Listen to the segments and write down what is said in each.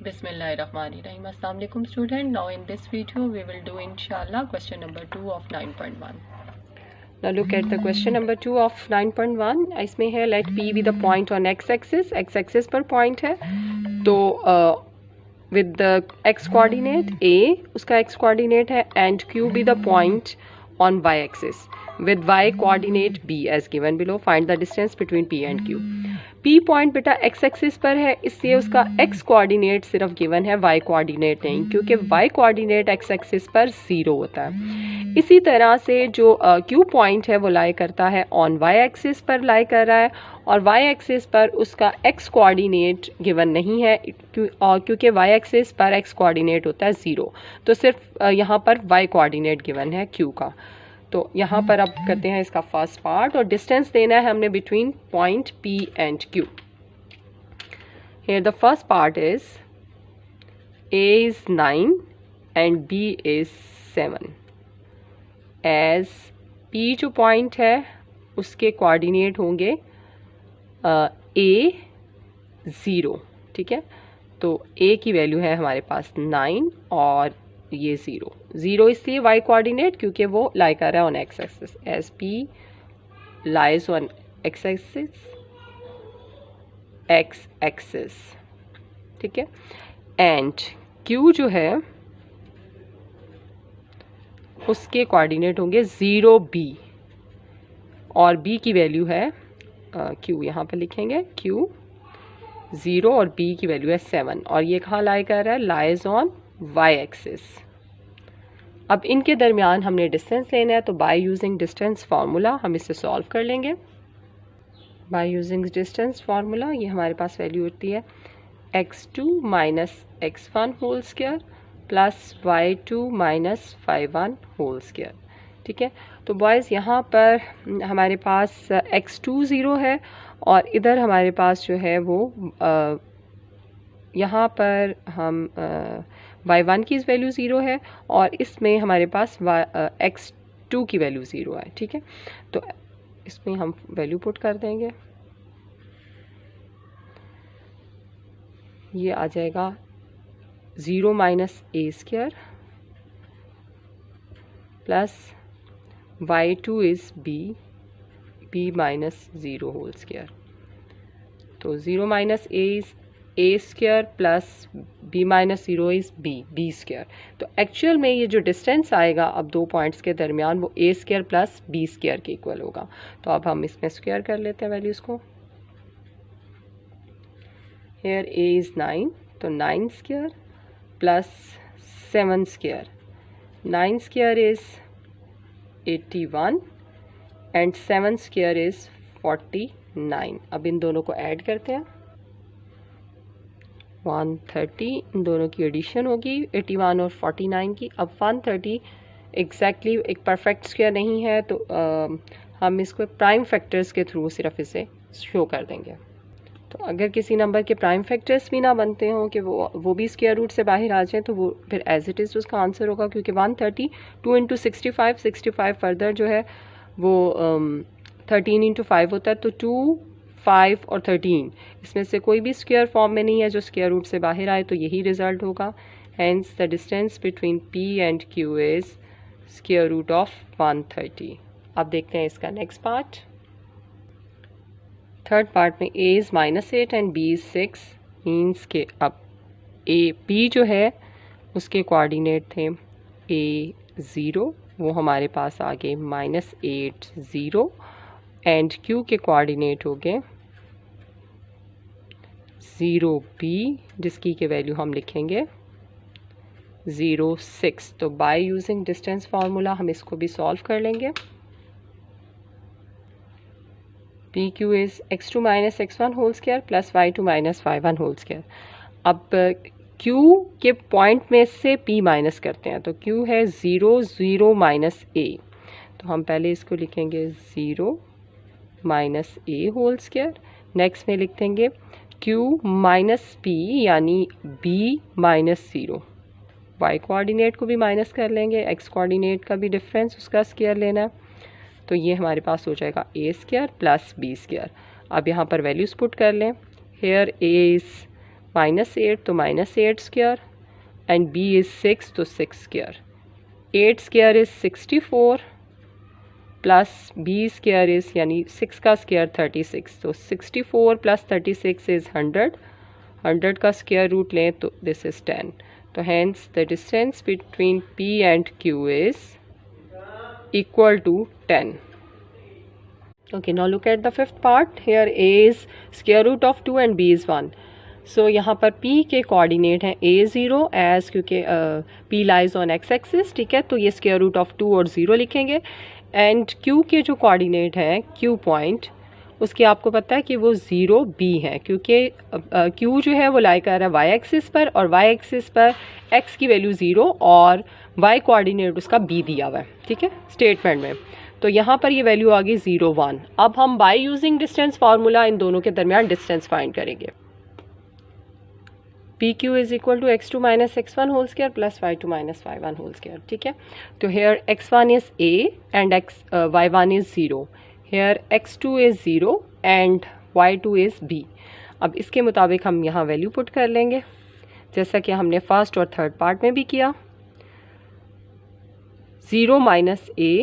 Bismillahirrahmanirrahim. Assalamu alaikum student. Now in this video we will do inshallah question number 2 of 9.1. Now look at the question number 2 of 9.1. इसमें है let P be the point on x-axis. x-axis पर point है तो with the x coordinate A उसका x coordinate है and Q be the point on y-axis with y coordinate B as given below. Find the distance between P and Q. P point बेटा x axis पर है इसलिए उसका x coordinate सिर्फ given है, y coordinate नहीं, क्योंकि y कोऑर्डिनेट x एक्सिस पर 0 होता है। इसी तरह से जो Q पॉइंट है वो लाई करता है ऑन y एक्सिस पर लाई कर रहा है और y एक्सिस पर उसका x कोऑर्डिनेट गिवन नहीं है क्योंकि y एक्सिस पर x कोऑर्डिनेट होता है 0, तो सिर्फ यहाँ पर y कोऑर्डिनेट गिवन है Q का। तो यहाँ पर अब करते हैं इसका फर्स्ट पार्ट और डिस्टेंस देना है हमने between point P and Q। Here the first part is A is 9 and B is 7 as P जो पॉइंट है उसके कोऑर्डिनेट होंगे A 0, ठीक है। तो A की वैल्यू है हमारे पास 9 और ये 0 इसलिए y कोऑर्डिनेट क्योंकि वो लाई कर रहा है on x axis as P lies on x axis, ठीक है। एंड Q जो है उसके कोऑर्डिनेट होंगे 0b और B की वैल्यू है Q यहाँ पर लिखेंगे Q 0 और B की वैल्यू है 7 और ये कहाँ लाई कर रहा है, लाइज ऑन y एक्सिस। अब इनके दरमियान हमने डिस्टेंस लेना है तो बाय यूजिंग डिस्टेंस फार्मूला हम इसे सॉल्व कर लेंगे। बाय यूजिंग डिस्टेंस फार्मूला ये हमारे पास वैल्यू होती है x2 minus x1 whole square plus y2 minus y1 whole square, ठीक है। तो बॉयज़ यहाँ पर हमारे पास x2 0 है और इधर हमारे पास जो है वो यहाँ पर हम y1 की वैल्यू 0 है और इसमें हमारे पास x2 की वैल्यू 0 है, ठीक है। तो इसमें हम वैल्यू पुट कर देंगे, ये आ जाएगा 0 minus a square plus y2 is b minus 0 whole square. तो 0 minus a is a square plus b minus 0 is b square. तो एक्चुअल में ये जो डिस्टेंस आएगा अब दो पॉइंट्स के दरमियान वो a square plus b square के इक्वल होगा। तो अब हम इसमें स्क्वायर कर लेते हैं वैल्यूज़ को। हेयर a इज़ 9 तो 9 square plus 7 square, 9 square is 81 and 7 square is 49। अब इन दोनों को ऐड करते हैं 130, इन दोनों की एडिशन होगी 81 और 49 की। अब 130 एग्जैक्टली एक परफेक्ट स्क्वायर नहीं है तो हम इसको प्राइम फैक्टर्स के थ्रू सिर्फ इसे शो कर देंगे। तो अगर किसी नंबर के प्राइम फैक्टर्स भी ना बनते हों कि वो भी स्क्वायर रूट से बाहर आ जाएं तो वो फिर एज इट इज़ उसका आंसर होगा, क्योंकि 130 2 इंटू 65 फर्दर जो है वो 13 इंटू 5 होता है। तो 2 5 और 13 इसमें से कोई भी स्क्वायर फॉर्म में नहीं है जो स्क्वायर रूट से बाहर आए, तो यही रिजल्ट होगा। Hence the distance between P and Q is square root of 130। अब देखते हैं इसका नेक्स्ट पार्ट। थर्ड पार्ट में A is -8 and B is 6 means के अब P जो है उसके कोऑर्डिनेट थे A 0, वो हमारे पास आ गए -8 0 एंड Q के कोऑर्डिनेट हो गए 0b जिसकी के वैल्यू हम लिखेंगे 0 6। तो बाय यूजिंग डिस्टेंस फार्मूला हम इसको भी सॉल्व कर लेंगे। PQ is x2 minus x1 whole square plus y2 minus y1 whole square. अब Q के पॉइंट में से P माइनस करते हैं तो Q है 0 0 माइनस a, तो हम पहले इसको लिखेंगे 0 minus a whole square. Next में लिख देंगे Q माइनस P यानी B माइनस 0, y कोऑर्डिनेट को भी माइनस कर लेंगे, x कोऑर्डिनेट का भी डिफरेंस उसका स्क्वायर लेना है, तो ये हमारे पास हो जाएगा a square plus b square. अब यहाँ पर वैल्यूज़ पुट कर लें। हेयर a इज़ -8 तो -8 स्क्वायर, एंड b इज़ 6 तो 6 square. 8 square is 64 plus b square is यानी 6 का स्क्वायर 36. तो 64 प्लस 36 इज़ 100. 100 का स्क्वायर रूट लें तो दिस इज़ 10. तो hence the distance between P and Q is equal to 10. Okay, now look at the fifth part. Here A is square root of 2 and B is 1. So यहाँ पर P के coordinate हैं A 0 as क्योंकि P lies on x axis, ठीक है, तो ये square root of 2 और 0 लिखेंगे. एंड Q के जो कोऑर्डिनेट हैं Q पॉइंट, उसके आपको पता है कि वो 0 B है, क्योंकि Q जो है वो लाई कर रहा है y एक्सिस पर, और y एक्सिस पर x की वैल्यू 0 और y कोऑर्डिनेट उसका B दिया हुआ है, ठीक है, स्टेटमेंट में. तो यहाँ पर ये वैल्यू आ गई 0 1. अब हम बाय यूजिंग डिस्टेंस फार्मूला इन दोनों के दरमियान डिस्टेंस फाइंड करेंगे. PQ is equal to x2 minus x1 whole square plus y2 minus y1 whole square, ठीक है. तो here x1 is a and y1 is 0. Here x2 is 0 and y2 is b. अब इसके मुताबिक हम यहाँ value put कर लेंगे, जैसा कि हमने फर्स्ट और थर्ड पार्ट में भी किया. 0 माइनस a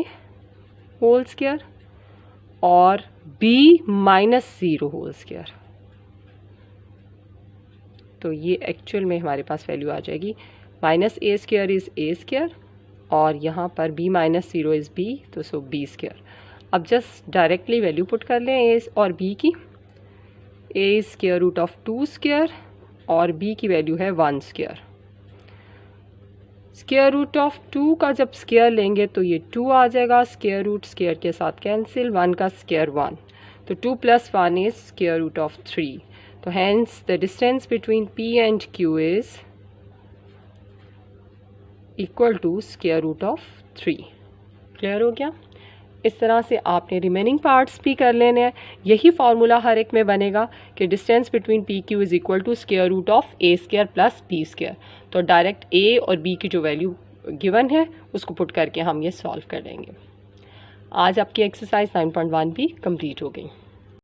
होल स्क्वायर और b माइनस 0 होल स्क्वायर. तो ये एक्चुअल में हमारे पास वैल्यू आ जाएगी minus a square is a square, और यहाँ पर b माइनस 0 इज़ b, तो सो b स्क्वायर. अब जस्ट डायरेक्टली वैल्यू पुट कर लें a और b की. a square root of 2 square और b की वैल्यू है 1 स्क्वायर. स्क्वायर रूट ऑफ 2 का जब स्क्वायर लेंगे तो ये 2 आ जाएगा, स्क्वायर रूट स्क्वायर के साथ कैंसिल, 1 का स्क्वायर 1, तो 2 plus 1 is square root of 3. तो hence the distance between P and Q is equal to square root of 3. Clear हो गया? इस तरह से आपने रिमेनिंग पार्ट्स भी कर लेने हैं. यही फार्मूला हर एक में बनेगा कि distance between P Q is equal to square root of A square plus B square. तो डायरेक्ट ए और बी की जो वैल्यू गिवन है उसको पुट करके हम ये सॉल्व कर लेंगे. आज आपकी एक्सरसाइज 9.1 भी कंप्लीट हो गई.